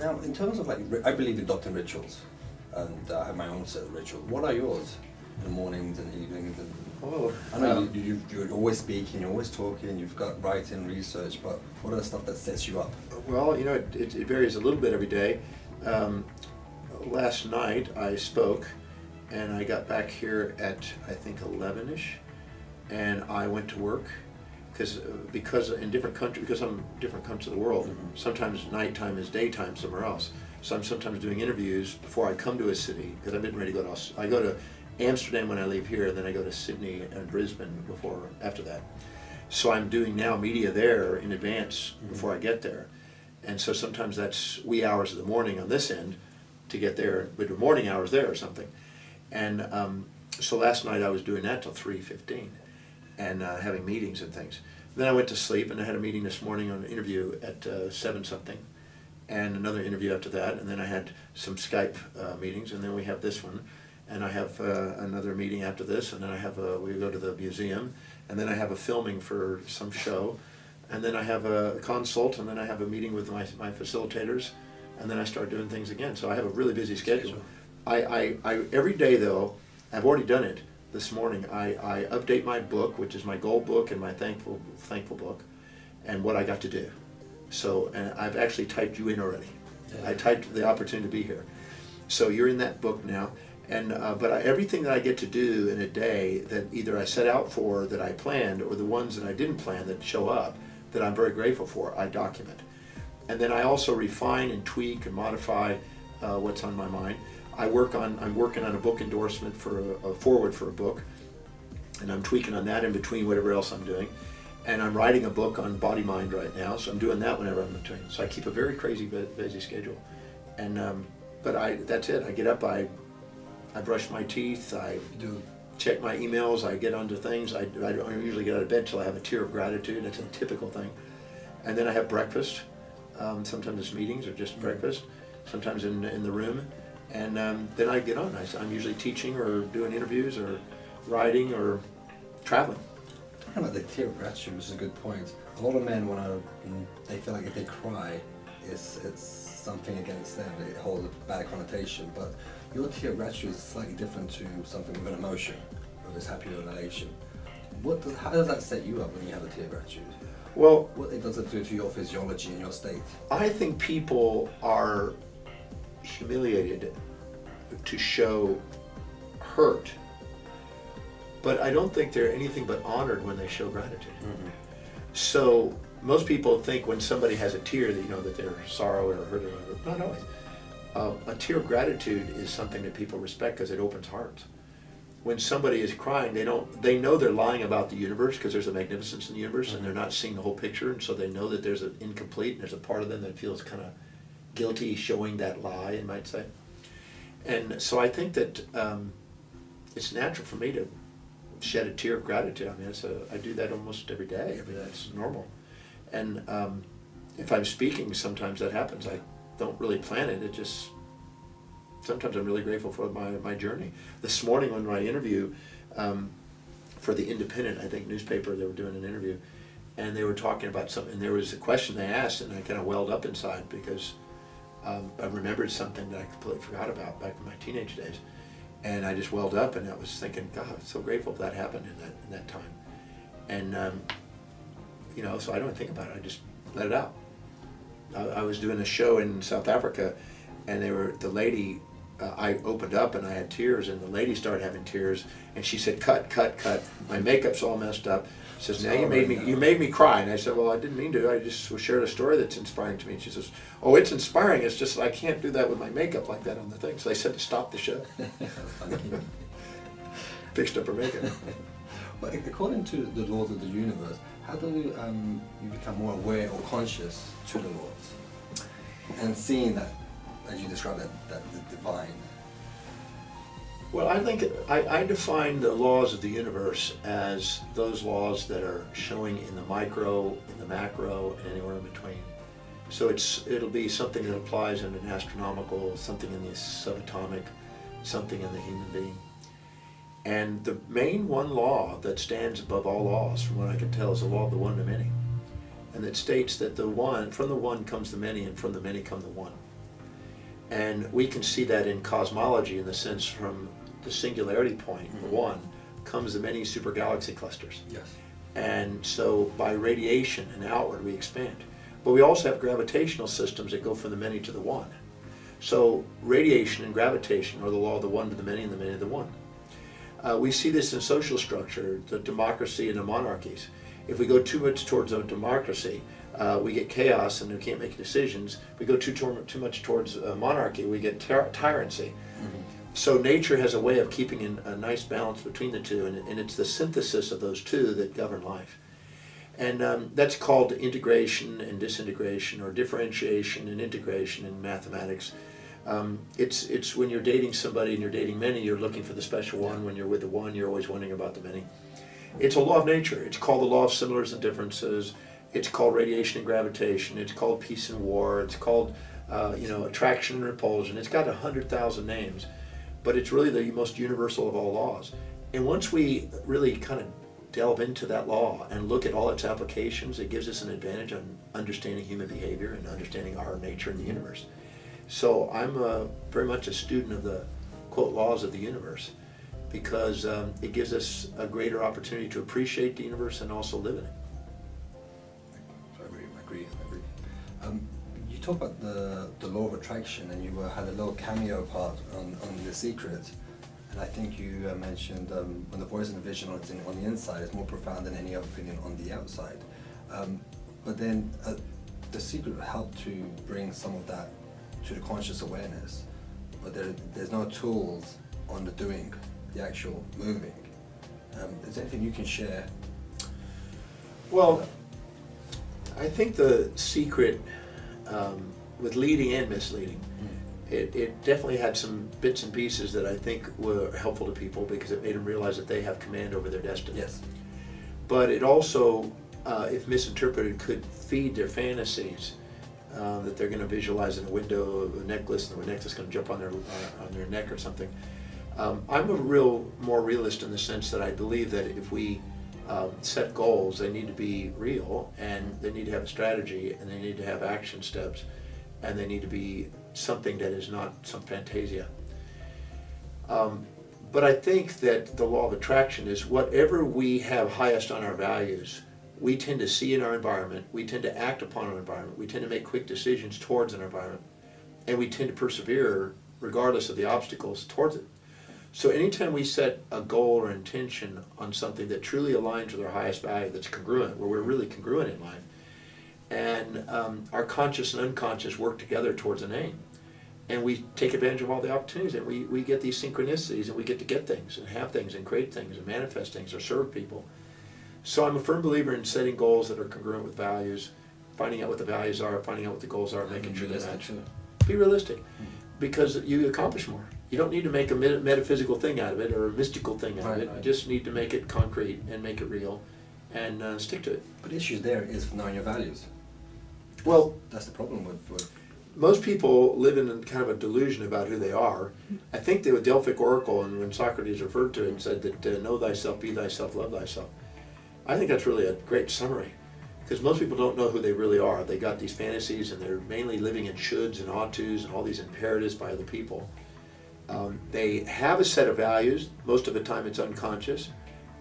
Now, in terms of like, I believe in doctor rituals, and I have my own set of rituals. What are yours? In the mornings and evenings? And I know you're always speaking, you're always talking, you've got writing, research, but what are the stuff that sets you up? Well, you know, it varies a little bit every day. Last night I spoke, and I got back here at, I think, 11-ish, and I went to work, because in different countries, because I'm in different countries of the world, sometimes nighttime is daytime somewhere else. So I'm sometimes doing interviews before I come to a city, because I'm getting ready to go to, I go to Amsterdam when I leave here, and then I go to Sydney and Brisbane after that. So I'm doing now media there in advance before I get there. And so sometimes that's wee hours of the morning on this end to get there, but the morning hours there or something. And so last night I was doing that till 3:15 and having meetings and things. Then I went to sleep, and I had a meeting this morning on an interview at 7 something, and another interview after that, and then I had some Skype meetings, and then we have this one, and I have another meeting after this, and then I have we go to the museum, and then I have a filming for some show, and then I have a consult, and then I have a meeting with my facilitators, and then I start doing things again. So I have a really busy schedule. I every day though, I've already done it. This morning I update my book, which is my goal book and my thankful book, and what I got to do. So, and I've actually typed you in already. Yeah. I typed the opportunity to be here. So you're in that book now, and but everything that I get to do in a day that either I set out for, that I planned, or the ones that I didn't plan that show up, that I'm very grateful for, I document. And then I also refine and tweak and modify what's on my mind. I'm working on a book endorsement for a forward for a book, and I'm tweaking on that in between whatever else I'm doing. And I'm writing a book on body mind right now, so I'm doing that whenever I'm in between. So I keep a very crazy busy schedule. And but that's it. I get up, I brush my teeth, I check my emails, I get onto things. I don't usually get out of bed till I have a tear of gratitude. That's a typical thing. And then I have breakfast. Sometimes it's meetings or just breakfast. Sometimes in the room. And then I get on. I'm usually teaching or doing interviews or writing or traveling. Talking about the tear of gratitude, which is a good point. A lot of men they feel like if they cry, it's something against them. It holds a bad connotation. But your tear of gratitude is slightly different to something with an emotion, whether it's happy or elation. How does that set you up when you have a tear of gratitude? Well, what does it do to your physiology and your state? I think people are humiliated to show hurt, but I don't think they're anything but honored when they show gratitude. Mm-hmm. So most people think when somebody has a tear that that they're sorrow or hurt or whatever. Not always. A tear of gratitude is something that people respect because it opens hearts. When somebody is crying, they know they're lying about the universe because there's a magnificence in the universe, mm-hmm. and they're not seeing the whole picture, and so they know that there's an incomplete, and there's a part of them that feels kind of guilty showing that lie, you might say. And so I think that it's natural for me to shed a tear of gratitude. I mean, I do that almost every day. I mean, that's normal. And if I'm speaking, sometimes that happens. I don't really plan it. It just, sometimes I'm really grateful for my journey. This morning on my interview for the Independent, I think, newspaper, they were doing an interview, and they were talking about something, and there was a question they asked, and I kind of welled up inside because I remembered something that I completely forgot about back in my teenage days, and I just welled up, and I was thinking, God, I'm so grateful that happened in that time, and so I don't think about it. I just let it out. I was doing a show in South Africa, and the lady. I opened up and I had tears, and the lady started having tears, and she said, "Cut, cut, cut! My makeup's all messed up." She says, "Now you made me cry." And I said, "Well, I didn't mean to. I just shared a story that's inspiring to me." And she says, "Oh, it's inspiring. It's just I can't do that with my makeup like that on the thing." So I said to stop the show. Fixed up her makeup. But according to the laws of the universe, how do you become more aware or conscious to the laws and seeing that, as you described, that the divine? Well, I think I define the laws of the universe as those laws that are showing in the micro, in the macro, and anywhere in between. So it'll be something that applies in an astronomical, something in the subatomic, something in the human being. And the main one law that stands above all laws, from what I can tell, is the law of the one to many. And it states that from the one comes the many, and from the many come the one. And we can see that in cosmology, in the sense from the singularity point, the one, comes the many super galaxy clusters. Yes. And so by radiation and outward we expand. But we also have gravitational systems that go from the many to the one. So radiation and gravitation are the law of the one to the many and the many to the one. We see this in social structure, the democracy and the monarchies. If we go too much towards a democracy, we get chaos and we can't make decisions. We go too much towards monarchy, we get tyrancy. So nature has a way of keeping a nice balance between the two, and it's the synthesis of those two that govern life. And that's called integration and disintegration, or differentiation and integration in mathematics. It's when you're dating somebody and you're dating many, you're looking for the special one. When you're with the one, you're always wondering about the many. It's a law of nature. It's called the law of similars and differences. It's called radiation and gravitation. It's called peace and war. It's called attraction and repulsion. It's got 100,000 names, but it's really the most universal of all laws. And once we really kind of delve into that law and look at all its applications, it gives us an advantage on understanding human behavior and understanding our nature in the universe. So I'm very much a student of the, quote, laws of the universe, because it gives us a greater opportunity to appreciate the universe and also live in it. I agree. You talk about the law of attraction, and you had a little cameo part on The Secret. And I think you mentioned when the voice and the vision on the inside is more profound than any other opinion on the outside. But then The Secret helped to bring some of that to the conscious awareness. But there's no tools on the doing, the actual moving. Is there anything you can share? Well, I think The Secret, with leading and misleading, it definitely had some bits and pieces that I think were helpful to people, because it made them realize that they have command over their destiny. Yes. But it also, if misinterpreted, could feed their fantasies, that they're going to visualize in a window of a necklace, and the necklace is going to jump on their neck or something. I'm a more realist in the sense that I believe that if we set goals, they need to be real, and they need to have a strategy, and they need to have action steps, and they need to be something that is not some fantasia. But I think that the law of attraction is whatever we have highest on our values, we tend to see in our environment, we tend to act upon our environment, we tend to make quick decisions towards an environment, and we tend to persevere regardless of the obstacles towards it. So anytime we set a goal or intention on something that truly aligns with our highest value, that's congruent, where we're really congruent in life, and our conscious and unconscious work together towards an aim, and we take advantage of all the opportunities, and we get these synchronicities, and we get to get things and have things and create things and manifest things or serve people. So I'm a firm believer in setting goals that are congruent with values, finding out what the values are, finding out what the goals are, making sure they match. Be realistic, because you accomplish more. You don't need to make a metaphysical thing out of it or a mystical thing out of it. You just need to make it concrete and make it real, and stick to it. But the issue there is knowing your values. Well, that's the problem with most people live in kind of a delusion about who they are. I think the Delphic Oracle, and when Socrates referred to it, said that know thyself, be thyself, love thyself. I think that's really a great summary, because most people don't know who they really are. They got these fantasies, and they're mainly living in shoulds and ought tos and all these imperatives by other people. They have a set of values. Most of the time it's unconscious.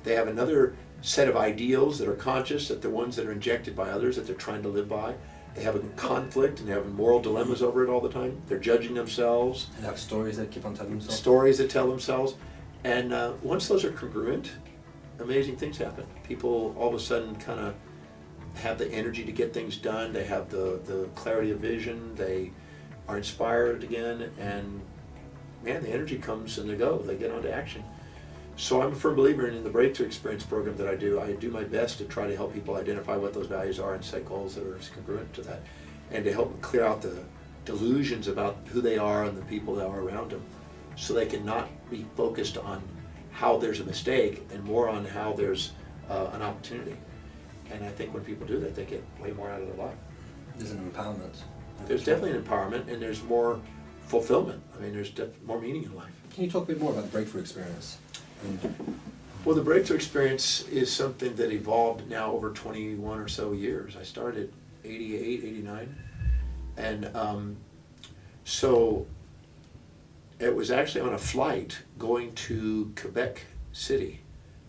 They have another set of ideals that are conscious, that the ones that are injected by others that they're trying to live by. They have a conflict and they have moral dilemmas over it all the time. They're judging themselves. And have stories that keep on telling themselves. Stories that tell themselves. And once those are congruent, amazing things happen. People all of a sudden kind of have the energy to get things done. They have the clarity of vision. They are inspired again. And man, the energy comes and they go. They get on to action. So I'm a firm believer in the Breakthrough Experience program that I do. I do my best to try to help people identify what those values are and set goals that are congruent to that, and to help them clear out the delusions about who they are and the people that are around them, so they can not be focused on how there's a mistake and more on how there's an opportunity. And I think when people do that, they get way more out of their life. There's an empowerment. There's definitely an empowerment, and there's more fulfillment. I mean, there's more meaning in life. Can you talk a bit more about the Breakthrough Experience? Well, the Breakthrough Experience is something that evolved now over 21 or so years. I started 88, 89, and So it was actually on a flight going to Quebec City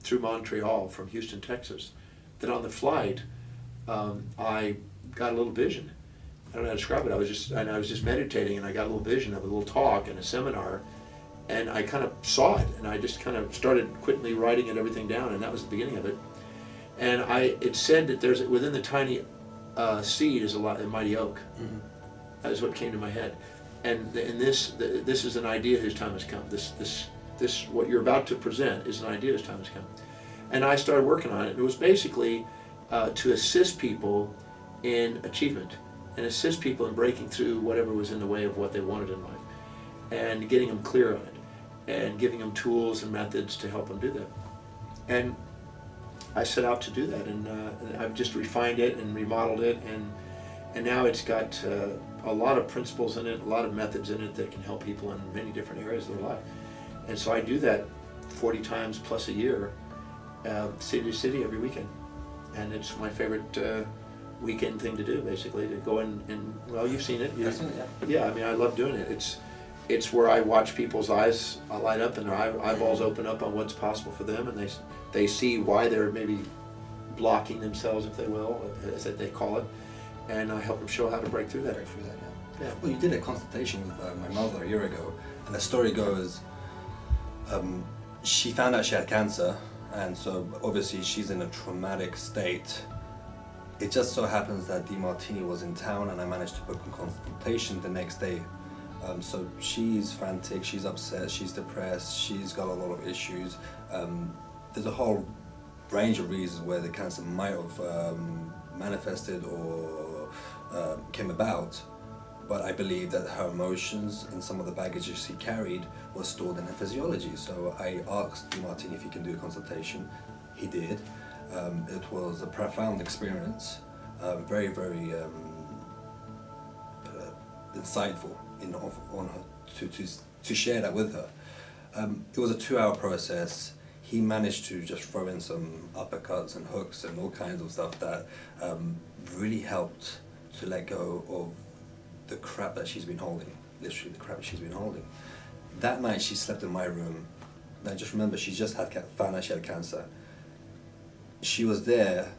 through Montreal from Houston, Texas, that on the flight I got a little vision. I don't know how to describe it. I was just meditating, and I got a little vision of a little talk and a seminar, and I kind of saw it, and I just kind of started quickly writing everything down, and that was the beginning of it. And it said that there's within the tiny seed is a mighty oak. Mm-hmm. That is what came to my head, and this is an idea whose time has come. This what you're about to present is an idea whose time has come, and I started working on it. It was basically to assist people in achievement and assist people in breaking through whatever was in the way of what they wanted in life, and getting them clear on it, and giving them tools and methods to help them do that. And I set out to do that, and I've just refined it and remodeled it, and now it's got a lot of principles in it, a lot of methods in it that can help people in many different areas of their life. And so I do that 40 times plus a year, city to city every weekend. And it's my favorite weekend thing to do, basically, to go in and, well, you've seen it. I've seen it, yeah. Yeah, I mean, I love doing it. It's where I watch people's eyes light up and their eyeballs open up on what's possible for them, and they see why they're maybe blocking themselves, if they will, as they call it, and I help them show how to break through that. Yeah. Well, you did a consultation with my mother a year ago, and the story goes, she found out she had cancer, and so obviously she's in a traumatic state. It just so happens that Demartini was in town, and I managed to book a consultation the next day. So she's frantic, she's upset, she's depressed, she's got a lot of issues. There's a whole range of reasons where the cancer might have manifested or came about, but I believe that her emotions and some of the baggage she carried was stored in her physiology. So I asked Demartini if he can do a consultation. He did. It was a profound experience, very, very insightful on her to share that with her. It was a 2-hour process. He managed to just throw in some uppercuts and hooks and all kinds of stuff that really helped to let go of the crap that she's been holding, literally the crap she's been holding. That night she slept in my room. Now just remember, she just found out she had cancer. She was there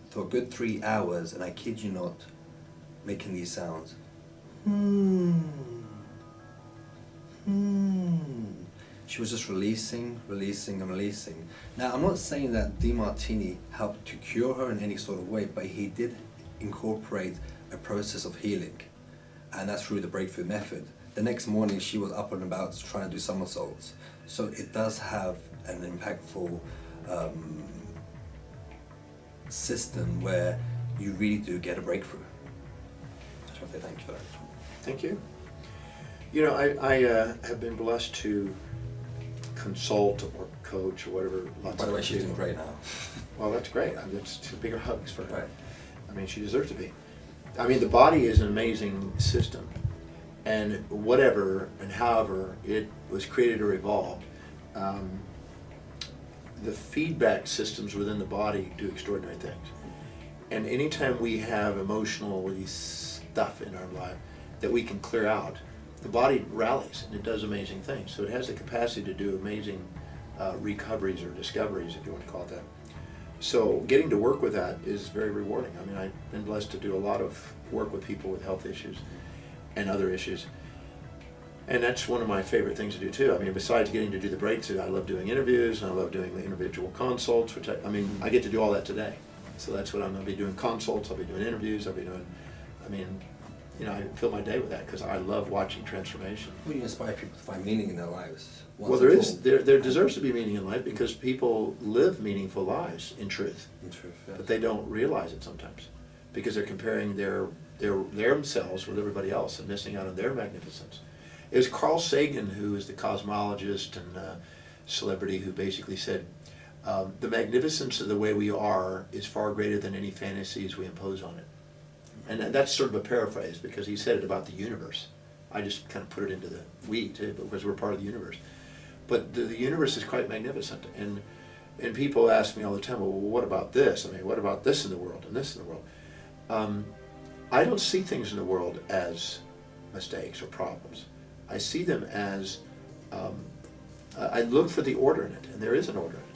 for a good 3 hours, and I kid you not, making these sounds. She was just releasing, releasing, and releasing. Now, I'm not saying that Demartini helped to cure her in any sort of way, but he did incorporate a process of healing, and that's through the breakthrough method. The next morning, she was up and about trying to do somersaults. So it does have an impactful system where you really do get a breakthrough. I just want to say thank you for that. Thank you. You know, I have been blessed to consult or coach or whatever. By the way, she's doing great now. Well, that's great. I mean, it's 2 bigger hugs for her. Right. I mean, she deserves to be. I mean, the body is an amazing system, and whatever and however it was created or evolved, the feedback systems within the body do extraordinary things. And anytime we have emotional stuff in our life that we can clear out, the body rallies and it does amazing things. So it has the capacity to do amazing recoveries or discoveries, if you want to call it that. So getting to work with that is very rewarding. I mean, I've been blessed to do a lot of work with people with health issues and other issues. And that's one of my favorite things to do too. I mean, besides getting to do the breakthrough, I love doing interviews and I love doing the individual consults, which I get to do all that today. So that's what I'm going to be doing, consults, I'll be doing interviews, I'll be doing, you know, I fill my day with that because I love watching transformation. Well, you inspire people to find meaning in their lives. Well, there deserves to be meaning in life because people live meaningful lives in truth. In truth, yes. But they don't realize it sometimes because they're comparing themselves with everybody else and missing out on their magnificence. It was Carl Sagan, who is the cosmologist and celebrity, who basically said, the magnificence of the way we are is far greater than any fantasies we impose on it. And that's sort of a paraphrase because he said it about the universe. I just kind of put it into the we too, because we're part of the universe. But the universe is quite magnificent. And people ask me all the time, well, what about this? I mean, what about this in the world and this in the world? I don't see things in the world as mistakes or problems. I see them as, I look for the order in it, and there is an order in it.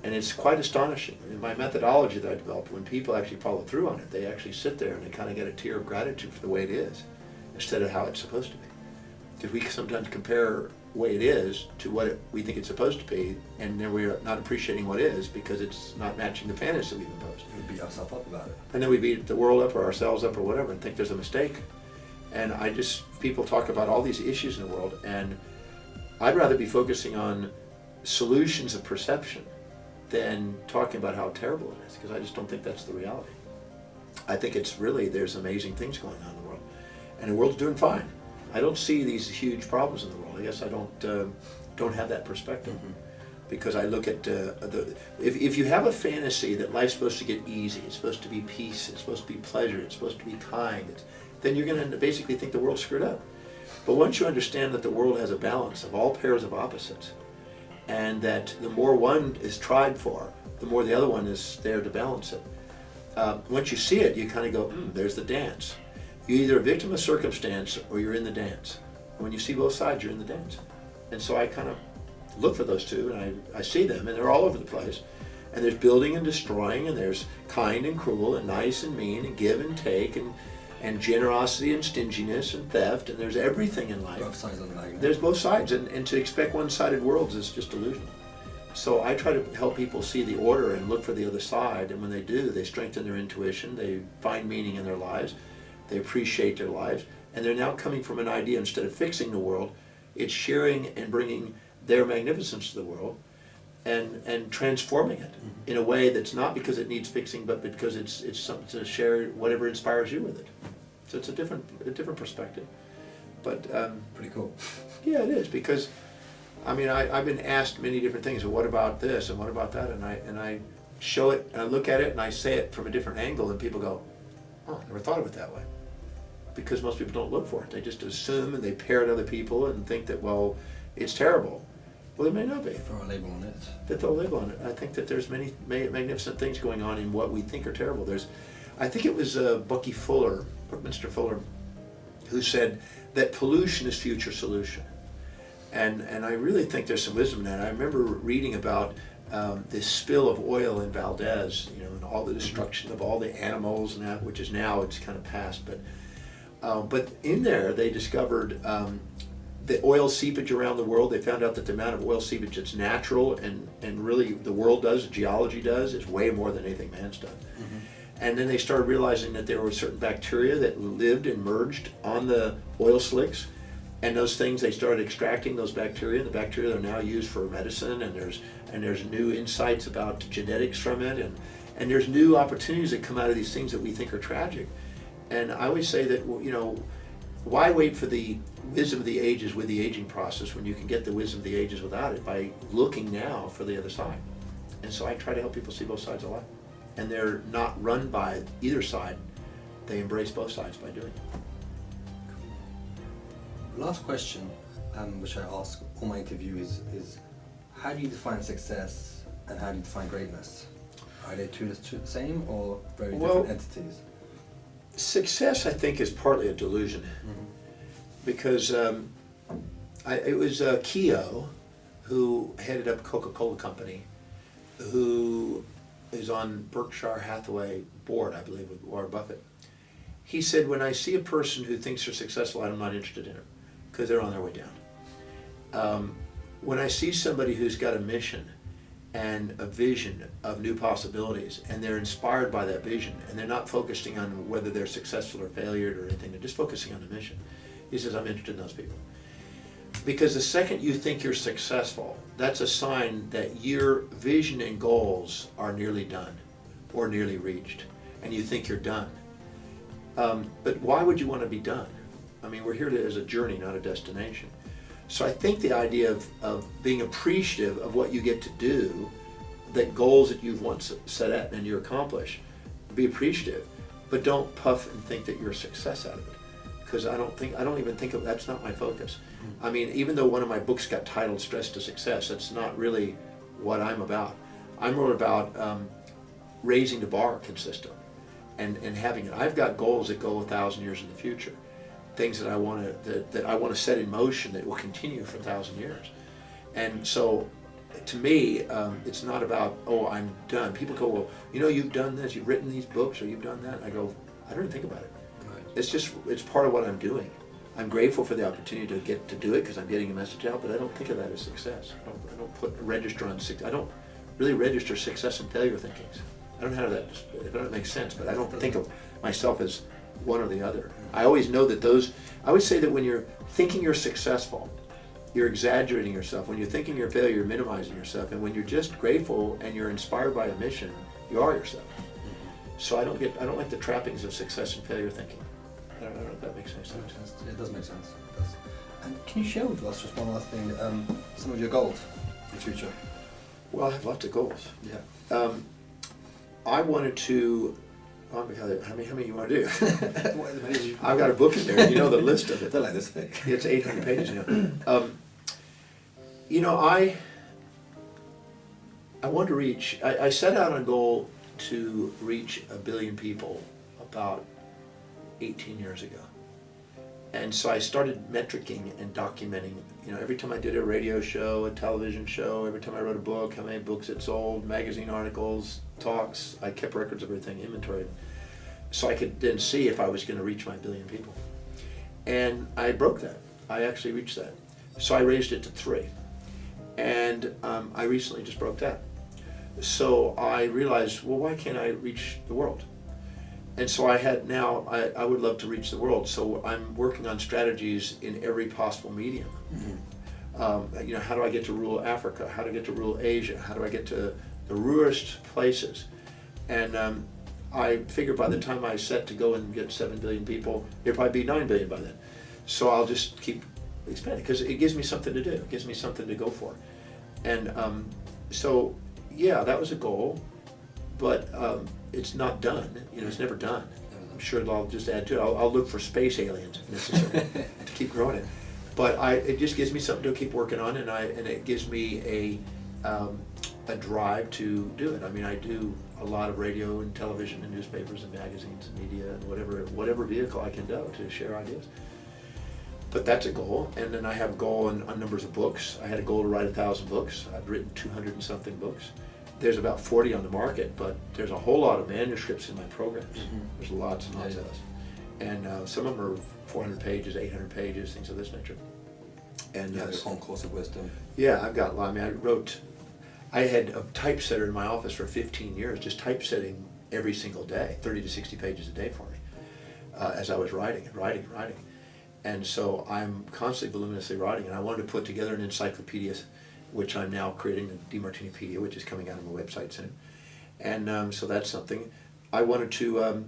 And it's quite astonishing. In my methodology that I developed, when people actually follow through on it, they actually sit there and they kind of get a tear of gratitude for the way it is, instead of how it's supposed to be. Because we sometimes compare the way it is to what we think it's supposed to be, and then we're not appreciating what is because it's not matching the fantasy we've imposed. We beat ourselves up about it. And then we beat the world up or ourselves up or whatever and think there's a mistake. And people talk about all these issues in the world, and I'd rather be focusing on solutions of perception than talking about how terrible it is, because I just don't think that's the reality. I think it's really, there's amazing things going on in the world, and the world's doing fine. I don't see these huge problems in the world. I guess I don't have that perspective, because I look at if you have a fantasy that life's supposed to get easy, it's supposed to be peace, it's supposed to be pleasure, it's supposed to be kind, then you're going to basically think the world's screwed up. But once you understand that the world has a balance of all pairs of opposites, and that the more one is tried for, the more the other one is there to balance it. Once you see it, you kind of go, there's the dance. You're either a victim of circumstance or you're in the dance. And when you see both sides, you're in the dance. And so I kind of look for those two, and I see them, and they're all over the place. And there's building and destroying, and there's kind and cruel, and nice and mean, and give and take, and generosity and stinginess and theft, and there's everything in life. Both sides of the magnet. There's both sides, and to expect one-sided worlds is just delusional. So I try to help people see the order and look for the other side, and when they do, they strengthen their intuition, they find meaning in their lives, they appreciate their lives, and they're now coming from an idea, instead of fixing the world, it's sharing and bringing their magnificence to the world, and transforming it in a way that's not because it needs fixing, but because it's something to share whatever inspires you with it. So it's a different perspective. But pretty cool. Yeah, it is, because I mean I've been asked many different things. Well, what about this and what about that? And I show it and I look at it and I say it from a different angle, and people go, "Oh, I never thought of it that way." Because most people don't look for it. They just assume and they parrot other people and think that, well, it's terrible. Well, it may not be. Throw a label on it. They throw a label on it. I think that there's many magnificent things going on in what we think are terrible. I think it was Buckminster Fuller, who said that pollution is future solution. And I really think there's some wisdom in that. I remember reading about this spill of oil in Valdez, and all the destruction of all the animals and that, which is now, it's kind of past, but in there they discovered the oil seepage around the world. They found out that the amount of oil seepage that's natural and really the world does, geology does, is way more than anything man's done. And then they started realizing that there were certain bacteria that lived and merged on the oil slicks, and those things, they started extracting those bacteria. The bacteria are now used for medicine, and there's new insights about genetics from it, and there's new opportunities that come out of these things that we think are tragic. And I always say that, why wait for the wisdom of the ages with the aging process when you can get the wisdom of the ages without it by looking now for the other side? And so I try to help people see both sides of life. And they're not run by either side. They embrace both sides by doing it. Last question, which I ask all my interviewees, is how do you define success and how do you define greatness? Are they two the same or very different entities? Success, I think, is partly a delusion, because it was Keogh, who headed up Coca-Cola Company, who is on Berkshire Hathaway board, I believe, with Warren Buffett. He said, when I see a person who thinks they're successful, I'm not interested in them, because they're on their way down. When I see somebody who's got a mission and a vision of new possibilities, and they're inspired by that vision, and they're not focusing on whether they're successful or failure or anything, they're just focusing on the mission. He says, I'm interested in those people. Because the second you think you're successful, that's a sign that your vision and goals are nearly done or nearly reached, and you think you're done. But why would you want to be done? I mean, we're here as a journey, not a destination. So I think the idea of being appreciative of what you get to do, that goals that you've once set at and you accomplish, be appreciative, but don't puff and think that you're a success out of it. Because I don't even think that's not my focus. I mean, even though one of my books got titled Stress to Success, that's not really what I'm about. I'm more about raising the bar consistent and having it. I've got goals that go 1,000 years in the future. things that I want to set in motion that will continue for 1,000 years. And so, to me, it's not about, oh, I'm done. People go, well, you've done this, you've written these books, or you've done that. I go, I don't even think about it. Right. It's part of what I'm doing. I'm grateful for the opportunity to get to do it because I'm getting a message out, but I don't think of that as success. I don't put a register on success. I don't really register success and failure thinkings. I don't have that. It doesn't make sense, but I don't think of myself as one or the other. I always know that I always say that when you're thinking you're successful, you're exaggerating yourself. When you're thinking you're a failure, you're minimizing yourself. And when you're just grateful and you're inspired by a mission, you are yourself. So I don't like the trappings of success and failure thinking. I don't know if that makes any sense. It does make sense. It does. And can you share with us, just one last thing, some of your goals for the future? Well, I have lots of goals. Yeah. I wanted to. Oh my God, how many you want to do? I've got a book in there. You know the list of it. They're like this thick. It's 800 pages now. I want to reach. I set out a goal to reach 1 billion people about 18 years ago. And so I started metricing and documenting, every time I did a radio show, a television show, every time I wrote a book, how many books it sold, magazine articles, talks, I kept records of everything, inventoried. So I could then see if I was going to reach my 1 billion people. And I broke that. I actually reached that. So I raised it to 3. And I recently just broke that. So I realized, well, why can't I reach the world? And so I would love to reach the world. So I'm working on strategies in every possible medium. Mm-hmm. How do I get to rural Africa? How do I get to rural Asia? How do I get to the ruralest places? And I figure by the time I set to go and get 7 billion people, it'll probably be 9 billion by then. So I'll just keep expanding because it gives me something to do. It gives me something to go for. And so, yeah, that was a goal, but it's not done. It's never done. I'm sure I'll just add to it. I'll look for space aliens if necessary to keep growing it. But it just gives me something to keep working on, and it gives me a drive to do it. I mean, I do a lot of radio and television and newspapers and magazines and media and whatever vehicle I can do to share ideas. But that's a goal, and then I have a goal on numbers of books. I had a goal to write 1,000 books. I've written 200 and something books. There's about 40 on the market, but there's a whole lot of manuscripts in my programs. Mm-hmm. There's lots and lots of us. And some of them are 400 pages, 800 pages, things of this nature. And the Concourse of Wisdom. Yeah, I've got, I had a typesetter in my office for 15 years, just typesetting every single day, 30 to 60 pages a day for me, as I was writing. And so I'm constantly voluminously writing, and I wanted to put together an encyclopedia, which I'm now creating, the Demartinipedia, which is coming out on my website soon. And so that's something. I wanted to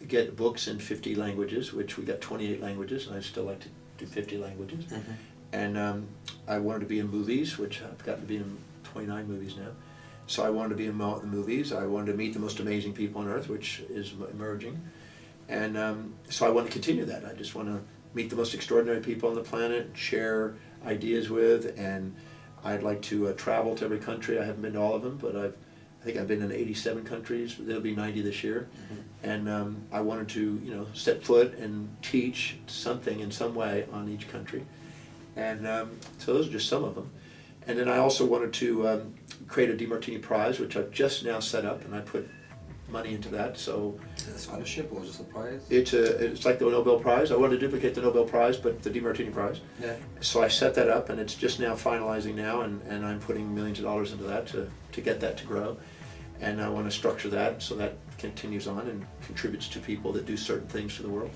get books in 50 languages, which we got 28 languages, and I'd still like to do 50 languages. Mm-hmm. And I wanted to be in movies, which I've gotten to be in 29 movies now. So I wanted to be in the movies. I wanted to meet the most amazing people on earth, which is emerging. And so I want to continue that. I just want to meet the most extraordinary people on the planet, share ideas with, and I'd like to travel to every country. I haven't been to all of them, but I think I've been in 87 countries. There'll be 90 this year. Mm-hmm. And I wanted to, step foot and teach something in some way on each country. And so those are just some of them. And then I also wanted to create a Demartini Prize, which I've just now set up, and I put money into that. So is it a scholarship or just a prize? It's like the Nobel Prize. I wanted to duplicate the Nobel Prize, but the Demartini Prize. Yeah. So I set that up, and it's just now finalizing now, and I'm putting millions of dollars into that to get that to grow. And I want to structure that so that continues on and contributes to people that do certain things for the world.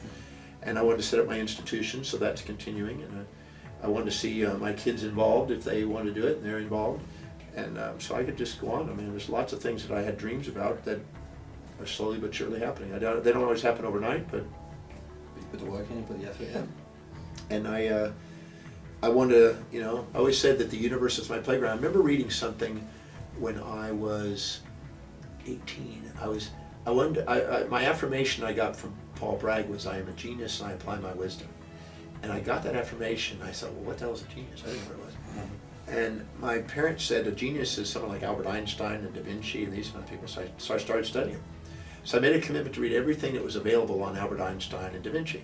And I wanted to set up my institution, so that's continuing. And I wanted to see my kids involved if they want to do it, and they're involved. And so I could just go on. I mean, there's lots of things that I had dreams about that are slowly but surely happening. They don't always happen overnight, but you put the work in, you put the effort in. And I want to, I always said that the universe is my playground. I remember reading something when I was 18. My affirmation I got from Paul Bragg was, I am a genius and I apply my wisdom. And I got that affirmation, and I thought, well, what the hell is a genius? I didn't know what it was. Mm-hmm. And my parents said a genius is someone like Albert Einstein and Da Vinci and these kind of people, so I started studying. So I made a commitment to read everything that was available on Albert Einstein and Da Vinci.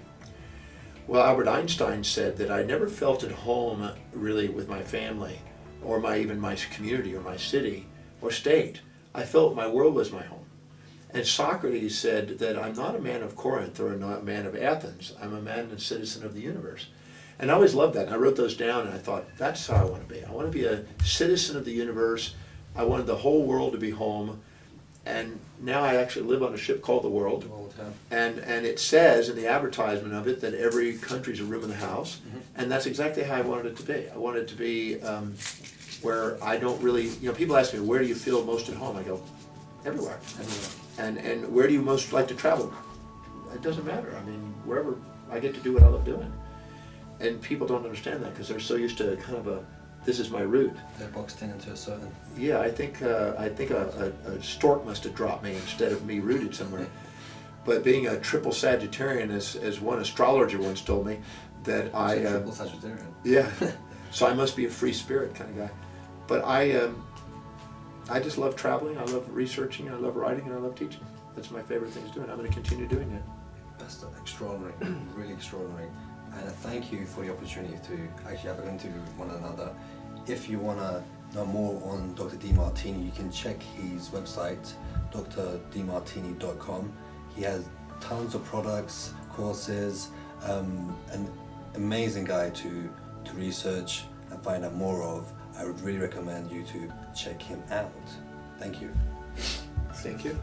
Well, Albert Einstein said that I never felt at home really with my family or even my community or my city or state. I felt my world was my home. And Socrates said that I'm not a man of Corinth or a man of Athens. I'm a man and citizen of the universe. And I always loved that. And I wrote those down and I thought, that's how I want to be. I want to be a citizen of the universe. I wanted the whole world to be home. And now I actually live on a ship called the World. And it says in the advertisement of it that every country's a room in the house. And that's exactly how I wanted it to be. I wanted it to be where I don't really, people ask me, where do you feel most at home? I go, everywhere. And where do you most like to travel? It doesn't matter. I mean, wherever I get to do what I love doing. And people don't understand that because they're so used to kind of this is my route. They're boxed in into a certain... Yeah, I think a stork must have dropped me instead of me rooted somewhere. But being a triple Sagittarian, as one astrologer once told me, that I... triple Sagittarian. Yeah. So I must be a free spirit kind of guy. But I just love traveling, I love researching, I love writing, and I love teaching. That's my favorite thing to do, and I'm going to continue doing it. That's extraordinary, really extraordinary. And thank you for the opportunity to actually have an interview with one another. If you want to know more on Dr. Demartini, you can check his website, drdemartini.com. He has tons of products, courses, an amazing guy to research and find out more of. I would really recommend you to check him out. Thank you. Thank you.